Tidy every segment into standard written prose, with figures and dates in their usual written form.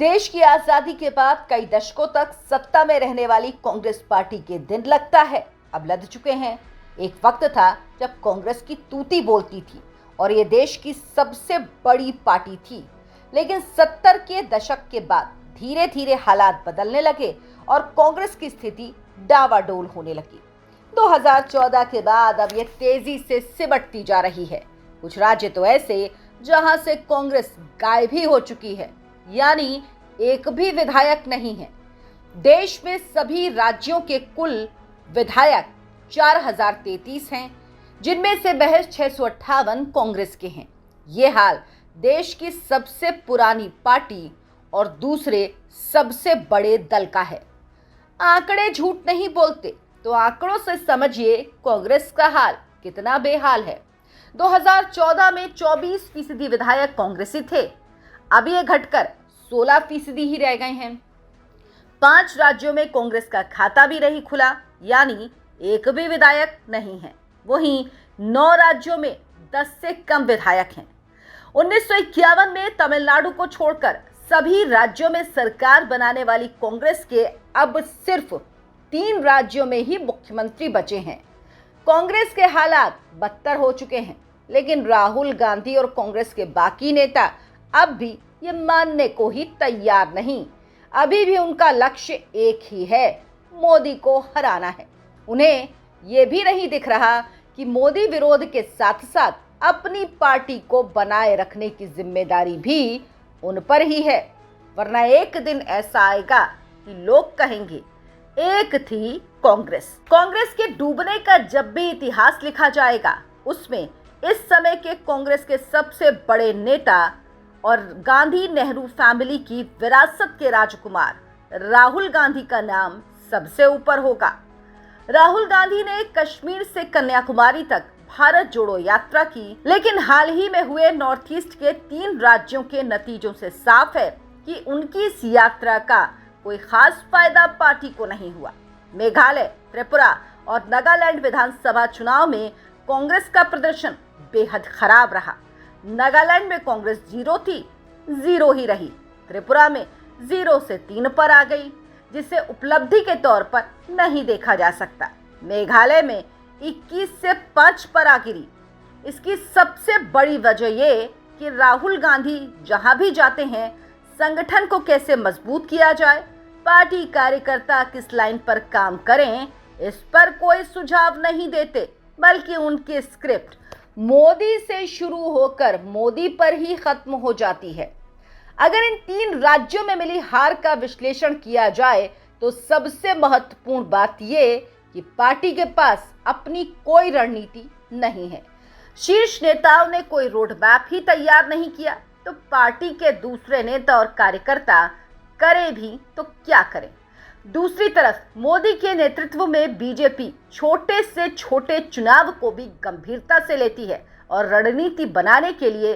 देश की आजादी के बाद कई दशकों तक सत्ता में रहने वाली कांग्रेस पार्टी के दिन लगता है अब लद चुके हैं। एक वक्त था जब कांग्रेस की तूती बोलती थी और ये देश की सबसे बड़ी पार्टी थी, लेकिन 70 के दशक के बाद धीरे धीरे हालात बदलने लगे और कांग्रेस की स्थिति डावाडोल होने लगी। 2014 के बाद अब ये तेजी से सिमटती जा रही है। कुछ राज्य तो ऐसे जहां से कांग्रेस गायब ही हो चुकी है, यानी एक भी विधायक नहीं है। देश में सभी राज्यों के कुल विधायक 4033 हैं, जिनमें से महज 658 कांग्रेस के हैं। ये हाल देश की सबसे पुरानी पार्टी और दूसरे सबसे बड़े दल का है। आंकड़े झूठ नहीं बोलते, तो आंकड़ों से समझिए कांग्रेस का हाल कितना बेहाल है। 2014 में 24% विधायक कांग्रेसी थे, अब ये घटकर 16% ही रह गए हैं। 5 राज्यों में कांग्रेस का खाता भी नहीं खुला, यानी एक भी विधायक नहीं है। वहीं 9 राज्यों में 10 से कम विधायक हैं। 1951 में तमिलनाडु को छोड़कर सभी राज्यों में सरकार बनाने वाली कांग्रेस के अब सिर्फ 3 राज्यों में ही मुख्यमंत्री बचे हैं। कांग्रेस के हालात बदतर हो चुके हैं, लेकिन राहुल गांधी और कांग्रेस के बाकी नेता अब भी ये मानने को ही तैयार नहीं। अभी भी उनका लक्ष्य एक ही है, मोदी को हराना है। उन्हें ये भी नहीं दिख रहा कि मोदी विरोध के साथ साथ अपनी पार्टी को बनाए रखने की जिम्मेदारी भी उन पर ही है, वरना एक दिन ऐसा आएगा कि लोग कहेंगे एक थी कांग्रेस। कांग्रेस के डूबने का जब भी इतिहास लिखा जाएगा, उसमें इस समय के कांग्रेस के सबसे बड़े नेता और गांधी नेहरू फैमिली की विरासत के राजकुमार राहुल गांधी का नाम सबसे ऊपर होगा। राहुल गांधी ने कश्मीर से कन्याकुमारी तक भारत जोड़ो यात्रा की, लेकिन हाल ही में हुए नॉर्थ ईस्ट के 3 राज्यों के नतीजों से साफ है कि उनकी इस यात्रा का कोई खास फायदा पार्टी को नहीं हुआ। मेघालय, त्रिपुरा और नागालैंड विधानसभा चुनाव में कांग्रेस का प्रदर्शन बेहद खराब रहा। नागालैंड में कांग्रेस 0 थी, 0 ही रही। त्रिपुरा में 0 से 3 पर आ गई, जिसे उपलब्धि के तौर पर नहीं देखा जा सकता। मेघालय में 21 से 5 पर आ गिरी। इसकी सबसे बड़ी वजह ये कि राहुल गांधी जहां भी जाते हैं, संगठन को कैसे मजबूत किया जाए, पार्टी कार्यकर्ता किस लाइन पर काम करें, इस पर कोई सुझाव नहीं देते, बल्कि उनकी स्क्रिप्ट मोदी से शुरू होकर मोदी पर ही खत्म हो जाती है। अगर इन 3 राज्यों में मिली हार का विश्लेषण किया जाए, तो सबसे महत्वपूर्ण बात यह कि पार्टी के पास अपनी कोई रणनीति नहीं है। शीर्ष नेताओं ने कोई रोड मैप ही तैयार नहीं किया, तो पार्टी के दूसरे नेता और कार्यकर्ता करें भी तो क्या करें। दूसरी तरफ मोदी के नेतृत्व में बीजेपी छोटे से छोटे चुनाव को भी गंभीरता से लेती है और रणनीति बनाने के लिए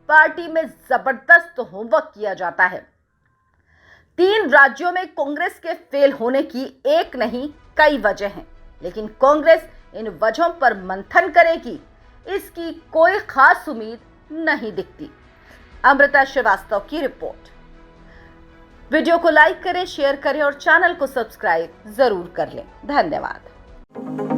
पार्टी में जबरदस्त होमवर्क किया जाता है। 3 राज्यों में कांग्रेस के फेल होने की एक नहीं कई वजह हैं, लेकिन कांग्रेस इन वजहों पर मंथन करेगी, इसकी कोई खास उम्मीद नहीं दिखती। अमृता श्रीवास्तव की रिपोर्ट। वीडियो को लाइक करें, शेयर करें और चैनल को सब्सक्राइब जरूर कर लें। धन्यवाद।